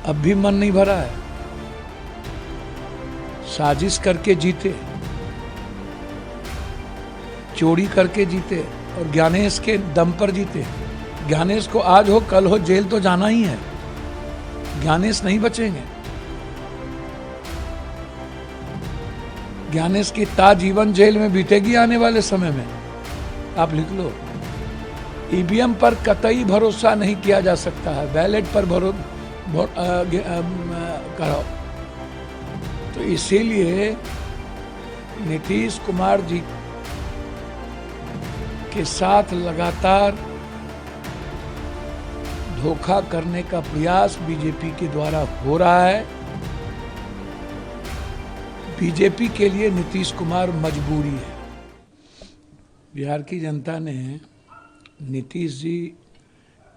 अब भी मन नहीं भरा है। साजिश करके जीते, चोरी करके जीते और ज्ञानेश के दम पर जीते। ज्ञानेश को आज हो कल हो जेल तो जाना ही है। ज्ञानेश नहीं बचेंगे। ज्ञानेश की ताजीवन जेल में बीतेगी आने वाले समय में। आप लिख लो, ईवीएम पर कतई भरोसा नहीं किया जा सकता है, बैलेट पर कराओ। तो इसीलिए नीतीश कुमार जी के साथ लगातार धोखा करने का प्रयास बीजेपी के द्वारा हो रहा है। बीजेपी के लिए नीतीश कुमार मजबूरी है। बिहार की जनता ने नीतीश जी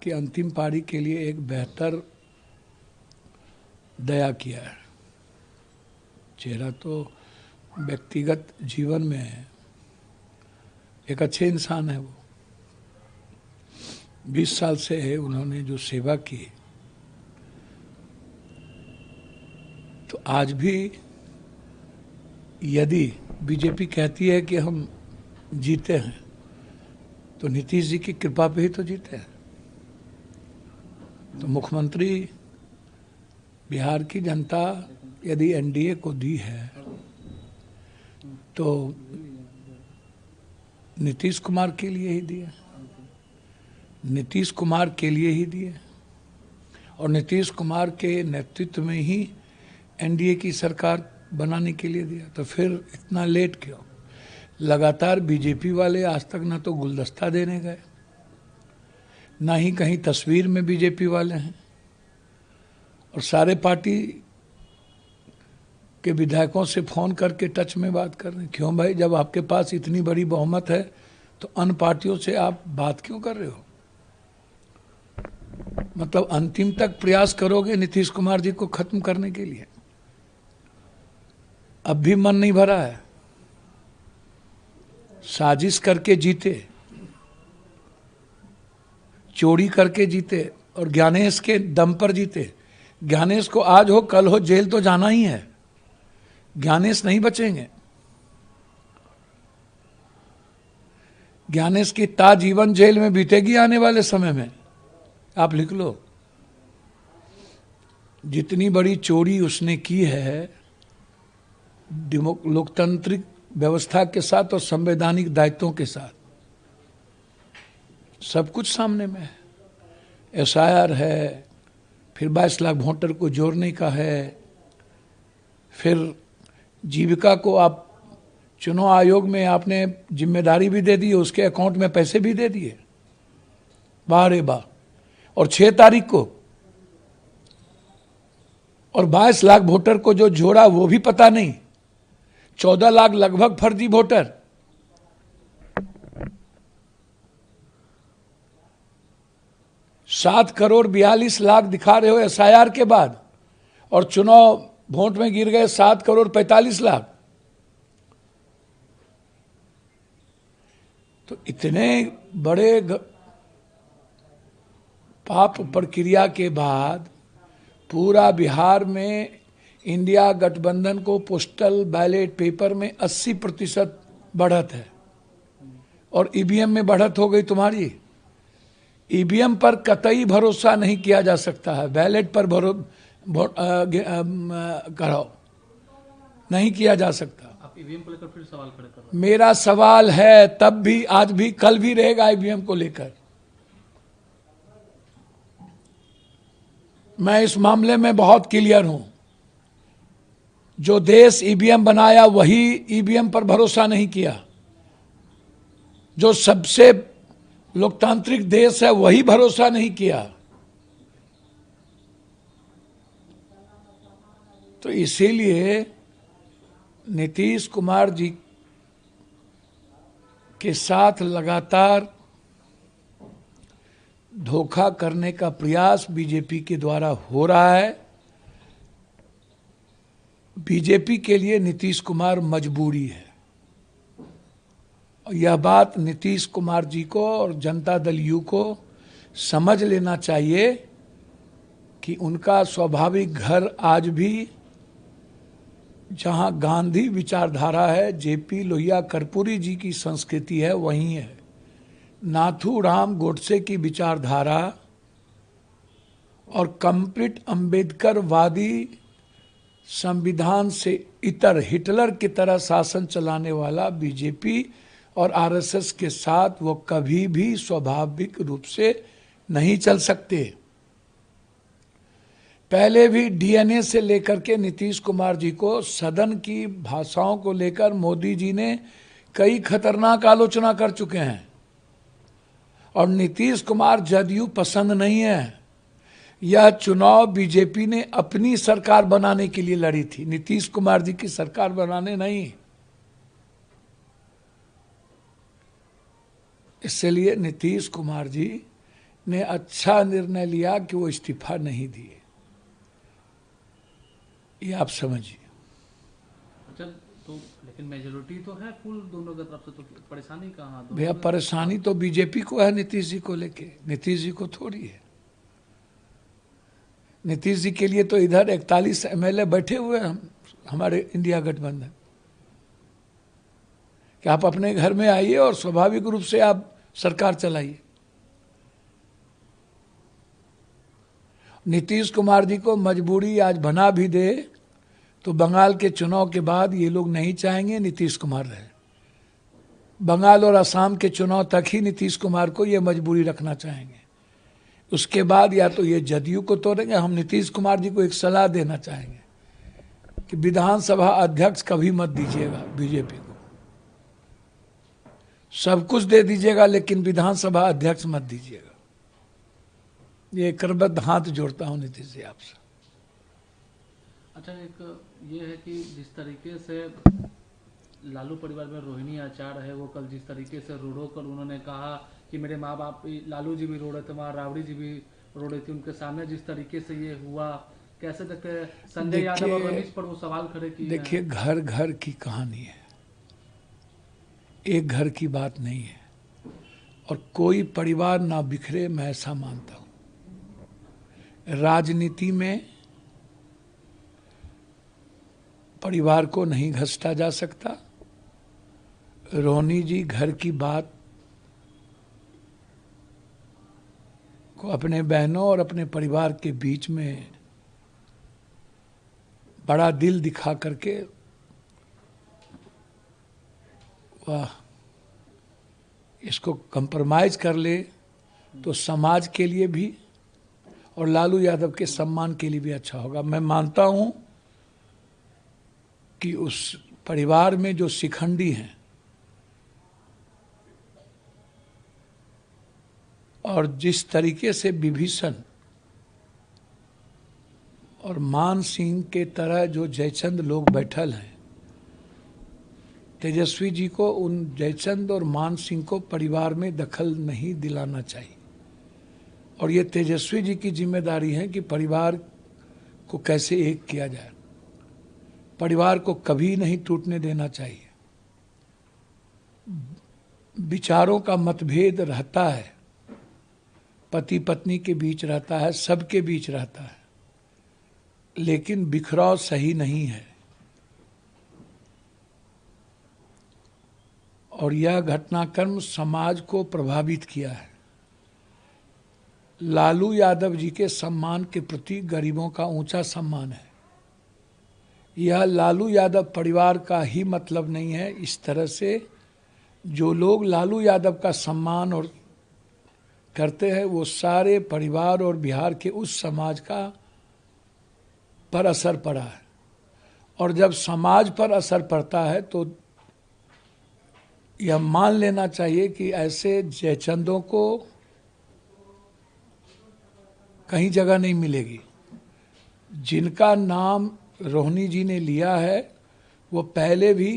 की अंतिम पारी के लिए एक बेहतर दया किया है। चेहरा तो व्यक्तिगत जीवन में है, एक अच्छे इंसान है वो। 20 साल से है उन्होंने जो सेवा की, तो आज भी यदि बीजेपी कहती है कि हम जीते हैं तो नीतीश जी की कृपा पे ही तो जीते हैं। तो मुख्यमंत्री बिहार की जनता यदि एनडीए को दी है तो नीतीश कुमार के लिए ही दिए, नीतीश कुमार के लिए ही दिए और नीतीश कुमार के नेतृत्व में ही एनडीए की सरकार बनाने के लिए दिया। तो फिर इतना लेट क्यों? लगातार बीजेपी वाले आज तक ना तो गुलदस्ता देने गए, ना ही कहीं तस्वीर में बीजेपी वाले हैं, और सारे पार्टी के विधायकों से फोन करके टच में बात कर रहे हैं। क्यों भाई, जब आपके पास इतनी बड़ी बहुमत है तो अन्य पार्टियों से आप बात क्यों कर रहे हो? मतलब अंतिम तक प्रयास करोगे नीतीश कुमार जी को खत्म करने के लिए। अब भी मन नहीं भरा है। साजिश करके जीते, चोरी करके जीते और ज्ञानेश के दम पर जीते। ज्ञानेश को आज हो कल हो जेल तो जाना ही है। ज्ञानेश नहीं बचेंगे। ज्ञानेश की ताजीवन जेल में बीतेगी आने वाले समय में। आप लिख लो, जितनी बड़ी चोरी उसने की है लोकतांत्रिक व्यवस्था के साथ और संवैधानिक दायित्वों के साथ, सब कुछ सामने में है। एसआईआर है, फिर 22 लाख वोटर को जोड़ने का है, फिर जीविका को आप चुनाव आयोग में आपने जिम्मेदारी भी दे दी, उसके अकाउंट में पैसे भी दे दिए। वाह रे वाह। और 6 तारीख को और 22 लाख वोटर को जो जोड़ा वो भी पता नहीं, 14 लाख लगभग फर्जी वोटर। सात करोड़ 42 लाख दिखा रहे हो एसआईआर के बाद, और चुनाव वोट में गिर गए 7 करोड़ 45 लाख। तो इतने बड़े पाप प्रक्रिया के बाद पूरा बिहार में इंडिया गठबंधन को पोस्टल बैलेट पेपर में 80% बढ़त है, और ईवीएम में बढ़त हो गई तुम्हारी। ईवीएम पर कतई भरोसा नहीं किया जा सकता है, बैलेट पर कराओ, नहीं किया जा सकता। आप ईवीएम को लेकर फिर सवाल खड़े कर रहे हैं। मेरा सवाल है, तब भी, आज भी, कल भी रहेगा ईवीएम को लेकर। मैं इस मामले में बहुत क्लियर हूं। जो देश ईवीएम बनाया वही ईवीएम पर भरोसा नहीं किया। जो सबसे लोकतांत्रिक देश है वही भरोसा नहीं किया। तो इसीलिए नीतीश कुमार जी के साथ लगातार धोखा करने का प्रयास बीजेपी के द्वारा हो रहा है। बीजेपी के लिए नीतीश कुमार मजबूरी है। और यह बात नीतीश कुमार जी को और जनता दल यू को समझ लेना चाहिए कि उनका स्वाभाविक घर आज भी जहां गांधी विचारधारा है, जेपी लोहिया कर्पूरी जी की संस्कृति है, वहीं है। नाथूराम गोडसे की विचारधारा और कंप्लीट अंबेडकरवादी संविधान से इतर हिटलर की तरह शासन चलाने वाला बीजेपी और आरएसएस के साथ वो कभी भी स्वाभाविक रूप से नहीं चल सकते। पहले भी डीएनए से लेकर के नीतीश कुमार जी को, सदन की भाषाओं को लेकर मोदी जी ने कई खतरनाक आलोचना कर चुके हैं। और नीतीश कुमार जदयू पसंद नहीं है। यह चुनाव बीजेपी ने अपनी सरकार बनाने के लिए लड़ी थी, नीतीश कुमार जी की सरकार बनाने नहीं। इसलिए नीतीश कुमार जी ने अच्छा निर्णय लिया कि वो इस्तीफा नहीं दिए। ये आप समझिए। अच्छा, तो लेकिन मेजोरिटी तो है फुल दोनों की तरफ से, तो परेशानी कहाँ? भैया परेशानी तो बीजेपी को है नीतीश जी को लेके, नीतीश जी को थोड़ी है। नीतीश जी के लिए तो इधर 41 एमएलए बैठे हुए हैं हमारे इंडिया गठबंधन, कि आप अपने घर में आइए और स्वाभाविक रूप से आप सरकार चलाइए। नीतीश कुमार जी को मजबूरी आज बना भी दे तो बंगाल के चुनाव के बाद ये लोग नहीं चाहेंगे नीतीश कुमार रहे। बंगाल और असम के चुनाव तक ही नीतीश कुमार को ये मजबूरी रखना चाहेंगे। उसके बाद या तो ये जदयू को तोड़ेंगे। हम नीतीश कुमार जी को एक सलाह देना चाहेंगे कि विधानसभा अध्यक्ष कभी मत दीजिएगा बीजेपी को, सब कुछ दे दीजिएगा लेकिन विधानसभा अध्यक्ष मत दीजिएगा। ये करबद्ध हाथ जोड़ता हूं नीतीश जी आपसे। अच्छा, एक ये है कि जिस तरीके से लालू परिवार में रोहिणी आचार्य है, वो कल जिस तरीके से रोड़ो कर उन्होंने कहा कि मेरे माँ बाप, लालू जी भी रो रहे थे, वहाँ राबड़ी जी भी रो रही थी, उनके सामने जिस तरीके से ये हुआ, कैसे देखते हैं? संजय यादव और रमेश पर वो सवाल खड़े किए। देखिए, घर घर की कहानी है, एक घर की बात नहीं है। और कोई परिवार ना बिखरे, मैं ऐसा मानता हूं। राजनीति में परिवार को नहीं घसटा जा सकता। रोहिणी जी घर की बात को अपने बहनों और अपने परिवार के बीच में बड़ा दिल दिखा करके वाह, इसको कंप्रोमाइज कर ले तो समाज के लिए भी और लालू यादव के सम्मान के लिए भी अच्छा होगा। मैं मानता हूं कि उस परिवार में जो शिखंडी हैं और जिस तरीके से विभीषण और मान सिंह के तरह जो जयचंद लोग बैठल हैं, तेजस्वी जी को उन जयचंद और मान सिंह को परिवार में दखल नहीं दिलाना चाहिए। और ये तेजस्वी जी की जिम्मेदारी है कि परिवार को कैसे एक किया जाए। परिवार को कभी नहीं टूटने देना चाहिए। विचारों का मतभेद रहता है, पति पत्नी के बीच रहता है, सबके बीच रहता है, लेकिन बिखराव सही नहीं है। और यह घटनाक्रम समाज को प्रभावित किया है। लालू यादव जी के सम्मान के प्रति गरीबों का ऊंचा सम्मान है। यह लालू यादव परिवार का ही मतलब नहीं है। इस तरह से जो लोग लालू यादव का सम्मान और करते हैं वो सारे परिवार और बिहार के उस समाज का पर असर पड़ा है। और जब समाज पर असर पड़ता है तो यह मान लेना चाहिए कि ऐसे जयचंदों को कहीं जगह नहीं मिलेगी। जिनका नाम रोहिणी जी ने लिया है वो पहले भी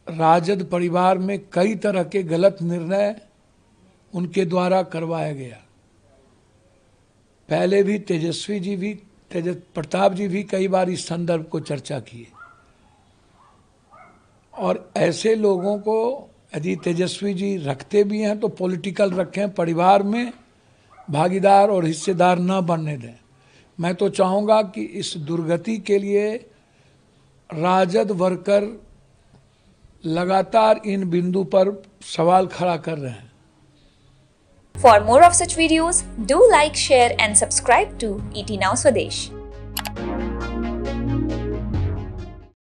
राजद परिवार में कई तरह के गलत निर्णय उनके द्वारा करवाया गया। पहले भी तेजस्वी जी भी, प्रताप जी भी कई बार इस संदर्भ को चर्चा किए। और ऐसे लोगों को यदि तेजस्वी जी रखते भी हैं तो पॉलिटिकल रखें, परिवार में भागीदार और हिस्सेदार न बनने दें। मैं तो चाहूँगा कि इस दुर्गति के लिए राजद वर्कर लगातार इन बिंदु पर सवाल खड़ा कर रहे हैं। For more of such videos, do like, share and subscribe to ET Now Swadesh.